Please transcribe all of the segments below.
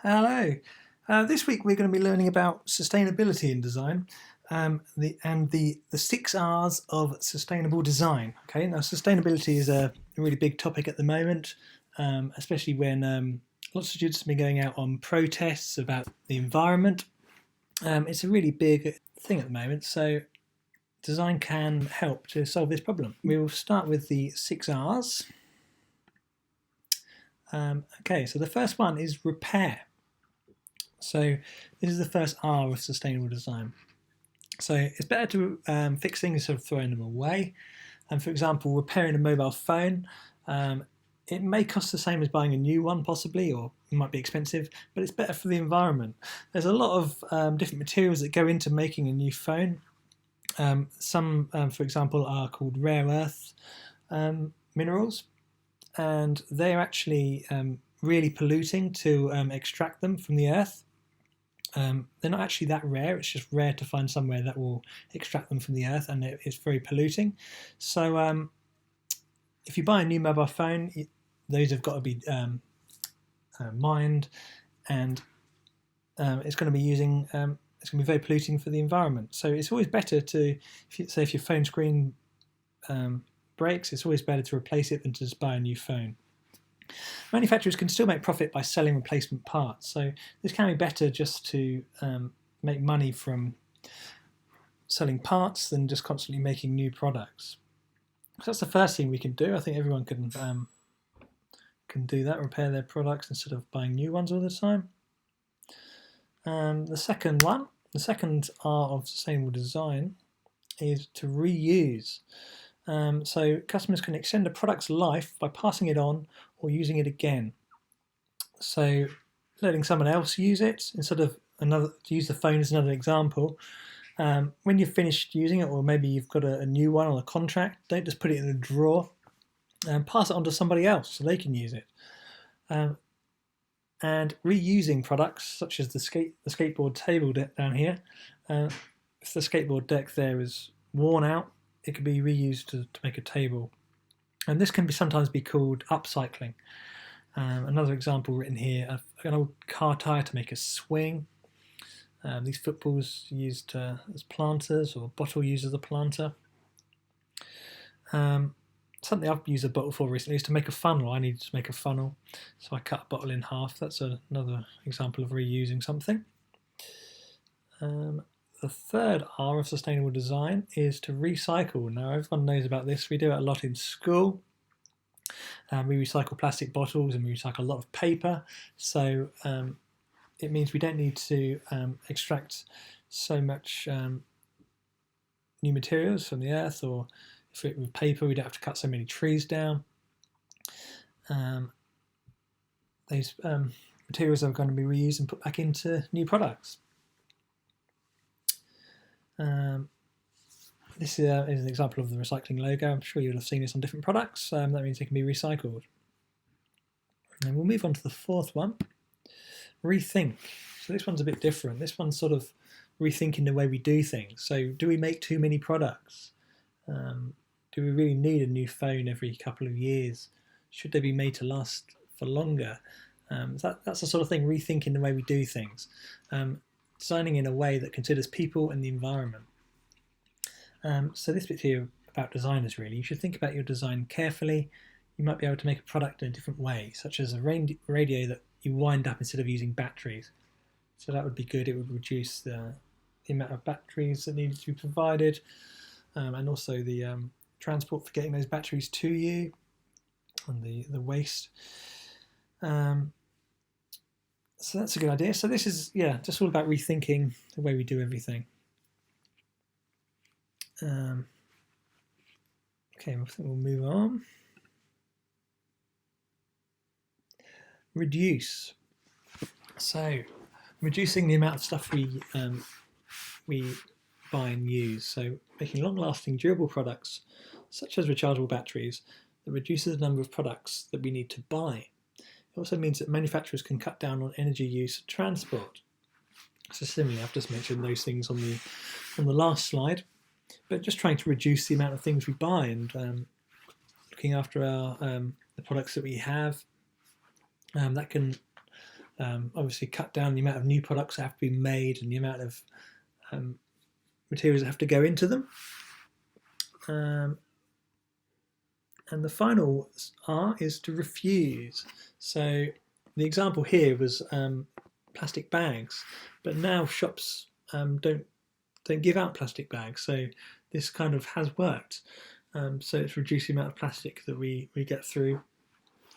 Hello. This week we're going to be learning about sustainability in design the 6R's of sustainable design. Okay, now sustainability is a really big topic at the moment, especially when lots of students have been going out on protests about the environment. It's a really big thing at the moment, so design can help to solve this problem. We will start with the 6R's. Okay, so the first one is repair. So this is the first R of sustainable design. So it's better to fix things instead of throwing them away. And for example, repairing a mobile phone, it may cost the same as buying a new one possibly, or it might be expensive, but it's better for the environment. There's a lot of different materials that go into making a new phone. Some, for example, are called rare earth minerals, and they're actually really polluting to extract them from the earth. They're not actually that rare, it's just rare to find somewhere that will extract them from the earth, and it's very polluting. So if you buy a new mobile phone, those have got to be mined, and it's going to be it's going to be very polluting for the environment. So it's always better to, if your phone screen breaks, it's always better to replace it than to just buy a new phone. Manufacturers can still make profit by selling replacement parts, so this can be better just to make money from selling parts than just constantly making new products. So that's the first thing we can do. I think everyone can do that, repair their products instead of buying new ones all the time. The second R of sustainable design is to reuse. So customers can extend a product's life by passing it on or using it again. So letting someone else use it instead of to use the phone as another example. When you've finished using it, or maybe you've got a new one on a contract, don't just put it in a drawer. Pass it on to somebody else so they can use it. And reusing products such as the skateboard table deck down here. If the skateboard deck there is worn out, it can be reused to make a table. And this can sometimes be called upcycling. Another example written here, an old car tyre to make a swing. These footballs used as planters, or bottle used as a planter. Something I've used a bottle for recently is to make a funnel. I needed to make a funnel, so I cut a bottle in half. That's another example of reusing something. The third R of sustainable design is to recycle. Now, everyone knows about this. We do it a lot in school. We recycle plastic bottles and we recycle a lot of paper. So it means we don't need to extract so much new materials from the earth, or with paper, we don't have to cut so many trees down. Those materials are going to be reused and put back into new products. This is an example of the recycling logo. I'm sure you'll have seen this on different products. That means they can be recycled. And we'll move on to the fourth one, Rethink. So this one's a bit different. This one's sort of rethinking the way we do things. So do we make too many products? Do we really need a new phone every couple of years? Should they be made to last for longer? That's the sort of thing, rethinking the way we do things. Designing in a way that considers people and the environment. So this bit here about designers, really. You should think about your design carefully. You might be able to make a product in a different way, such as a radio that you wind up instead of using batteries. So that would be good. It would reduce the amount of batteries that needed to be provided, and also the transport for getting those batteries to you, and the waste. So that's a good idea. So this is, just all about rethinking the way we do everything. Okay, I think we'll move on. Reduce. So reducing the amount of stuff we buy and use. So making long-lasting, durable products, such as rechargeable batteries, that reduces the number of products that we need to buy. It also means that manufacturers can cut down on energy use and transport. So similarly, I've just mentioned those things on the last slide, but just trying to reduce the amount of things we buy and looking after the products that we have. That can obviously cut down the amount of new products that have to be made and the amount of materials that have to go into them. And the final R is to refuse. So the example here was plastic bags, but now shops don't give out plastic bags. So this kind of has worked. So it's reduced the amount of plastic that we get through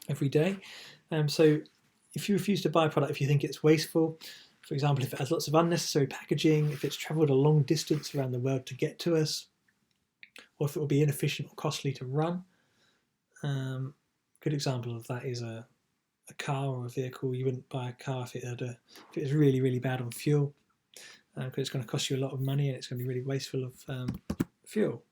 every day. So if you refuse to buy a product if you think it's wasteful, for example, if it has lots of unnecessary packaging, if it's travelled a long distance around the world to get to us, or if it will be inefficient or costly to run. Good example of that is a car or a vehicle. You wouldn't buy a car if it was really, really bad on fuel, because it's going to cost you a lot of money and it's going to be really wasteful of fuel.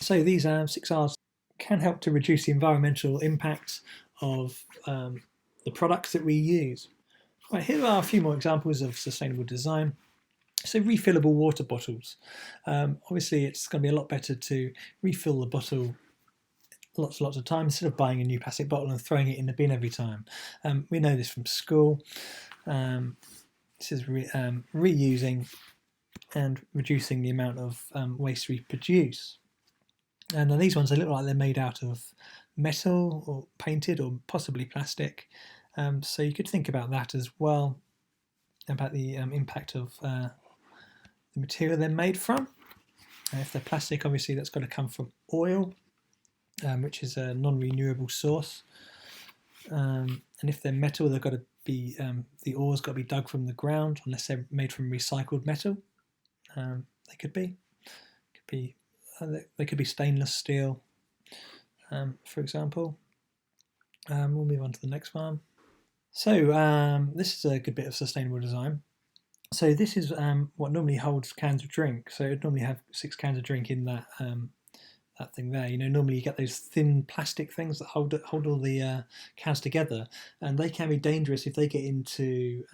So these 6R's can help to reduce the environmental impact of the products that we use. Right, here are a few more examples of sustainable design. So refillable water bottles. Obviously it's going to be a lot better to refill the bottle lots of times instead of buying a new plastic bottle and throwing it in the bin every time. We know this from school. This is reusing and reducing the amount of waste we produce. And these ones, they look like they're made out of metal or painted or possibly plastic. So you could think about that as well, about the impact of the material they're made from. If they're plastic, obviously that's got to come from oil, which is a non-renewable source. And if they're metal, they've got to be the ore's got to be dug from the ground, unless they're made from recycled metal. They could be. They could be stainless steel, for example. We'll move on to the next one. So this is a good bit of sustainable design. So this is what normally holds cans of drink. So it'd normally have 6 cans of drink in that that thing there. You know, normally you get those thin plastic things that hold all the cans together, and they can be dangerous if they get into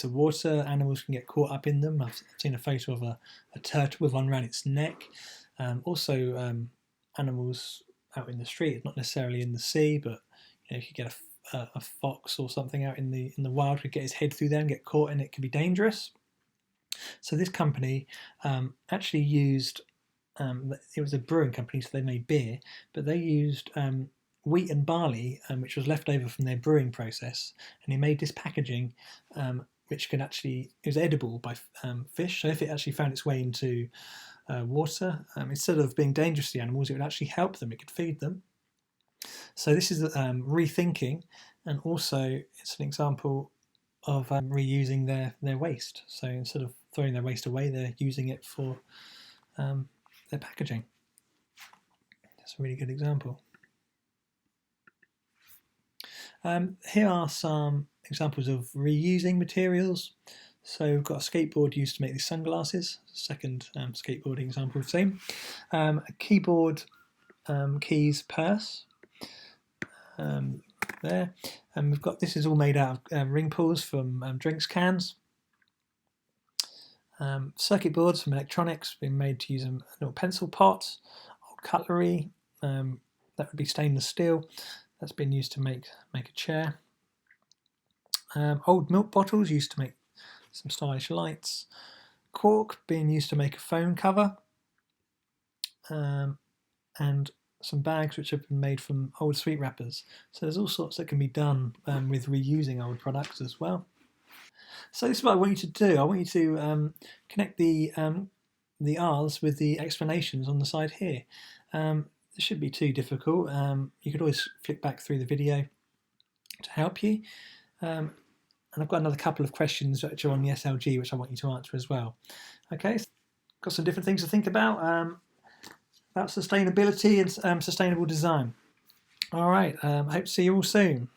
water. Animals can get caught up in them. I've seen a photo of a turtle with one around its neck. Also, animals out in the street, not necessarily in the sea, but you could get a fox or something out in the wild, could get his head through there and get caught, and it could be dangerous. So this company actually used, it was a brewing company, so they made beer, but they used wheat and barley, which was left over from their brewing process, and he made this packaging which can actually, it was edible by fish. So if it actually found its way into water, instead of being dangerous to the animals, it would actually help them, it could feed them. So this is rethinking, and also it's an example of reusing their waste. So instead of throwing their waste away, they're using it for their packaging. That's a really good example. Here are some examples of reusing materials. So we've got a skateboard used to make these sunglasses, second skateboarding example we've seen. A keyboard keys purse there. And we've got, this is all made out of ring pulls from drinks cans. Circuit boards from electronics, being made to use a little pencil pot. Old cutlery, that would be stainless steel. That's been used to make a chair. Old milk bottles used to make some stylish lights. Cork being used to make a phone cover. And some bags which have been made from old sweet wrappers. So there's all sorts that can be done with reusing old products as well. So this is what I want you to do. I want you to connect the R's with the explanations on the side here. It shouldn't be too difficult. You could always flick back through the video to help you. And I've got another couple of questions which are on the SLG which I want you to answer as well. Okay, so got some different things to think about sustainability and sustainable design. All right, I hope to see you all soon.